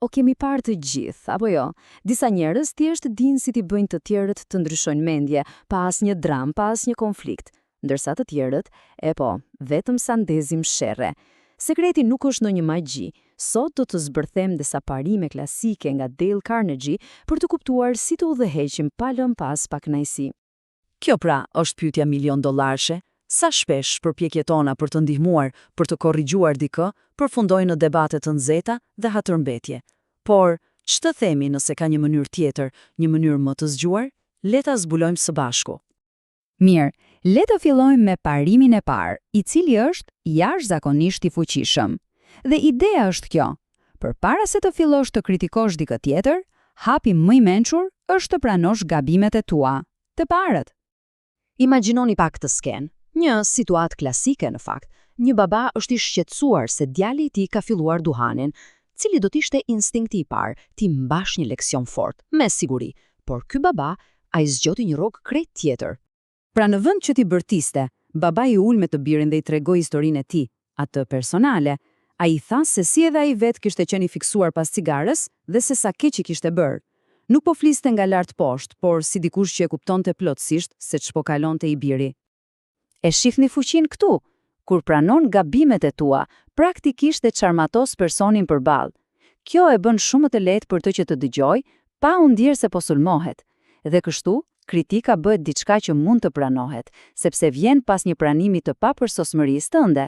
o kemi parë të gjithë, apo jo? Disa njerëz thjesht dinë si t'i bëjnë të tjerët të ndryshojnë mendje, pa asnjë dram, pa asnjë konflikt. Ndërsa të tjerët, vetëm sa ndezim sherre. Sekreti nuk është ndonjë magji. Sot do të zbërthem disa parime klasike nga Dale Carnegie për të kuptuar si të udhëheqim pa lënë pas pa kënaqësi. Kjo pra është pyetja $1.000.000. Sa shpesh përpjekjet tona për të ndihmuar, për të korrigjuar dikë, përfundojnë në debate të nxehta dhe hatërmbetje. Por, ç'të themi nëse ka një mënyrë tjetër, një mënyrë më të zgjuar? Le ta zbulojmë së bashku. Mirë, le të fillojmë me parimin e parë, i cili është jashtëzakonisht i fuqishëm. Dhe ideja është kjo: përpara se të fillosh të kritikosh dikë tjetër, hapi më i mençur është të pranosh gabimet e tua, të parët. Imagjinoni pak të skenë. Një situatë klasike në fakt. Një baba është i shqetësuar se djali i tij ka filluar duhanin, cili do të ishte instinkti i parë, ti mbash një leksion fort, me siguri. Por ky baba ai zgjoti një rrogë krejt tjetër. Pra në vend që t'i bërtiste, baba i ul me të birin dhe i tregoi historinë e tij, atë personale. Ai tha se si edhe ai vetë kishte qenë i fiksuar pas cigares dhe se sa keq i kishte bërë. Nuk po fliste nga lart poshtë, por si dikush që e kuptonte plotësisht se ç'po kalonte i biri. E shihni fuqinë këtu? Kur pranon gabimet e tua, praktikisht e çarmatos personin përballë. Kjo e bën shumë të lehtë për të që të dëgjoj, pa u ndier se po sulmohet. Dhe kështu, kritika bëhet diçka që mund të pranohet, sepse vjen pas një pranimi të papërsosmërisë tënde.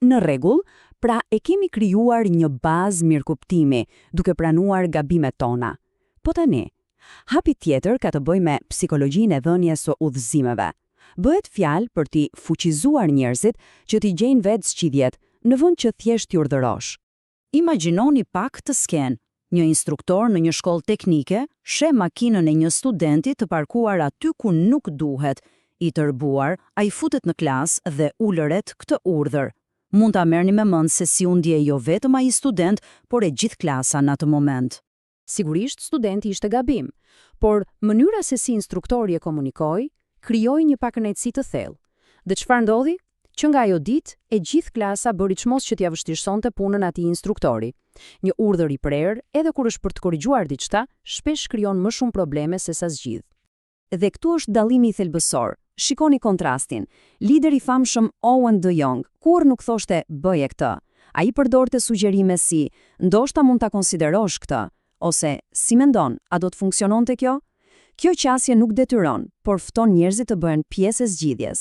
Në rregull, pra e kemi krijuar një bazë mirëkuptimi, duke pranuar gabimet tona. Po tani, hapi tjetër ka të bëjë me psikologjinë e dhënies së udhëzimeve. Bëhet fjalë për t'i fuqizuar njerëzit që t'i gjejnë vetë zgjidhjet, në vend që thjesht t'i urdhërosh. Imagjinoni pak të skenë. Një instruktor në një shkollë teknike sheh makinën e një studenti të parkuar aty ku nuk duhet. I tërbuar, ai futet në klasë dhe ulëret këtë urdhër. Mund ta merrni me mend se si u ndjej jo vetëm ai student, por e gjithë klasa në atë moment. Sigurisht studenti ishte gabim, por mënyra se si instruktori e komunikoi krijoi një pakënaqësi të thellë. Dhe çfarë ndodhi? Që nga ajo ditë, e gjithë klasa bëri çmos që t'ia vështirësonte punën atij instruktori. Një urdhër i prerë, edhe kur është për të korrigjuar diçka, shpesh krijon më shumë probleme se sa zgjidh. Dhe këtu është dallimi i thelbësor. Shikoni kontrastin. Lideri i famshëm Owen de Jong kur nuk thoshte bëje këtë. Ai përdorte sugjerime si ndoshta mund ta konsiderosh këtë, ose si mendon, a do të funksiononte kjo? Kjo qasje nuk detyron, por fton njerëzit të bëhen pjesë e zgjidhjes.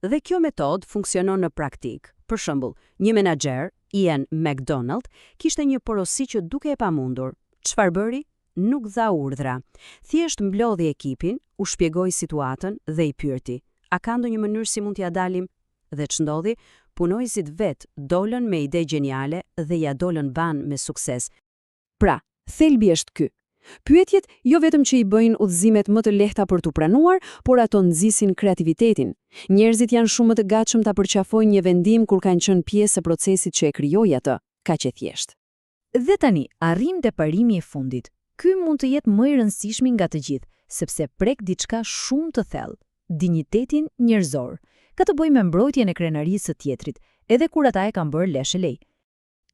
Dhe kjo metodë funksionon në praktik. Për shembull, një menaxher, Ian McDonald, kishte një porosi që duke e pamundur. Çfarë bëri? Nuk dha urdhra. Thjesht mblodhi ekipin, u shpjegoi situatën dhe i pyeti: "A ka ndonjë mënyrë si mund t'ia dalim?" Dhe ç'ndodhi? Punojësit vet dolën me ide geniale dhe ja dolën ban me sukses. Pra, thelbi është ky. Pyetjet jo vetëm që i bëjnë udhëzimet më të lehta për t'u pranuar, por ato nxisin kreativitetin. Njerëzit janë shumë më të gatshëm ta përqafojnë një vendim kur kanë qenë pjesë e procesit që e krijoi atë, kaq e thjeshtë. Dhe tani, arrim te parimi i fundit. Ky mund të jetë më i rëndësishmi nga të gjithë, sepse prek diçka shumë të thellë, dinjitetin njerëzor. Ka të bëjë me mbrojtjen e krenarisë së tjetrit, edhe kur ata e kanë bërë lesh e lej.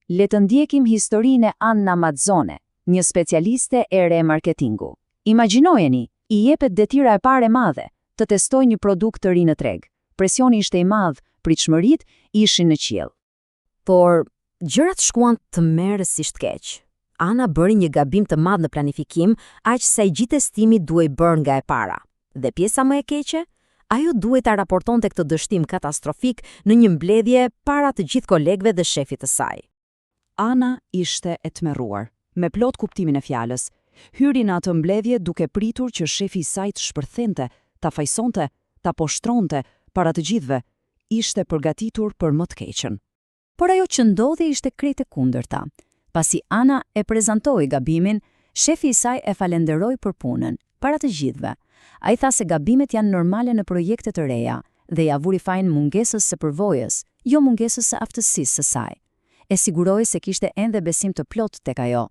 Le të ndjekim historinë e Anna Mazzone, një specialiste e remarketingu. Imagjinojeni, i jepet detira e parë e madhe, të testojë një produkt të ri në treg. Presioni ishte i madh, pritshmëritë ishin në qiell. Por gjërat shkuan të merrësisht keq. Ana bëri një gabim të madh në planifikim, aq sa i gjithë estimi duhej bërë nga e para. Dhe pjesa më e keqe, ajo duhet ta raportonte këtë dështim katastrofik në një mbledhje para të gjithë kolegëve dhe shefit të saj. Ana ishte e tmerruar, me plot kuptimin e fjalës. Hyri në atë mbledhje duke pritur që shefi i saj të shpërthente, ta fajsonte, ta poshtronte para të gjithëve. Ishte përgatitur për më të keqen. Por ajo që ndodhi ishte krejt e kundërta. Pasi Ana e prezantoi gabimin, shefi i saj e falenderoi për punën, para të gjithëve. Ai tha se gabimet janë normale në projekte të reja dhe ja vuri fajin mungesës së përvojës, jo mungesës së aftësisë së saj. E siguroi se kishte ende besim të plot tek ajo.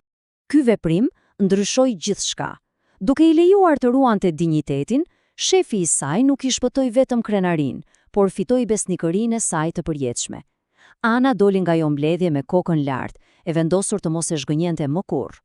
Ky veprim ndryshoi gjithçka. Duke i lejuar të ruante dinjitetin, shefi i saj nuk i shpëtoi vetëm krenarin, por fitoi besnikërinë e saj të përjetshme. Ana doli nga ajo mbledhje me kokën lart, e vendosur të mos e zhgënjente më kurrë.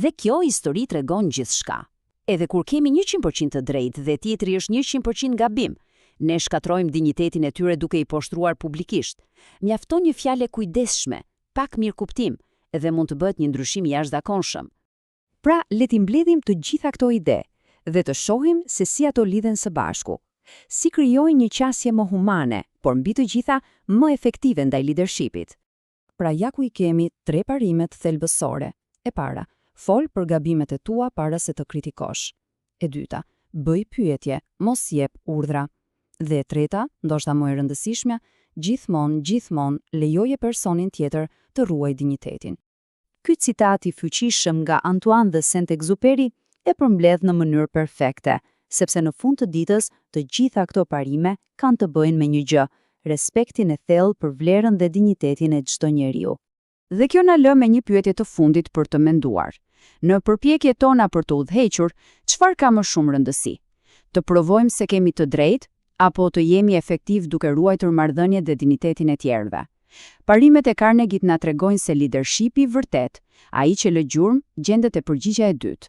Dhe kjo histori tregon gjithçka. Edhe kur kemi 100% të drejtë dhe tjetri është 100% gabim, ne shkatrojmë dinjitetin e tyre duke i poshtruar publikisht. Mjafton një fjalë kujdesshme, pak mirëkuptim, dhe mund të bëhet një ndryshim jashtëzakonshëm. Pra, le ti mbledhim të gjitha këto ide dhe të shohim se si ato lidhen së bashku. Si krijojnë një qasje më humane, por mbi të gjitha më efektive ndaj leadershipit. Pra ja ku i kemi 3 parimet thelbësore. E para, fol për gabimet e tua para se të kritikosh. E dyta, bëj pyetje, mos jep urdhra. Dhe e treta, ndoshta më e rëndësishmja, gjithmonë lejoje personin tjetër të ruaj dinjitetin. Ky citat i fuqishëm nga Antoine de Saint-Exupéry e përmbledh në mënyrë perfekte, sepse në fund të ditës të gjitha këto parime kanë të bëjnë me një gjë, respektin e thellë për vlerën dhe dinjitetin e çdo njeriu. Dhe kjo na lë me një pyetje të fundit për të menduar. Në përpjekjet tona për të udhëhequr, çfarë ka më shumë rëndësi? Të provojmë se kemi të drejtë apo të jemi efektiv duke ruajtur marrëdhëniet dhe dinjitetin e tjerëve? Parimet e Carnegie na tregojnë se leadershipi vërtet, ai që lë gjurmë, gjendet te përgjigjja e dytë.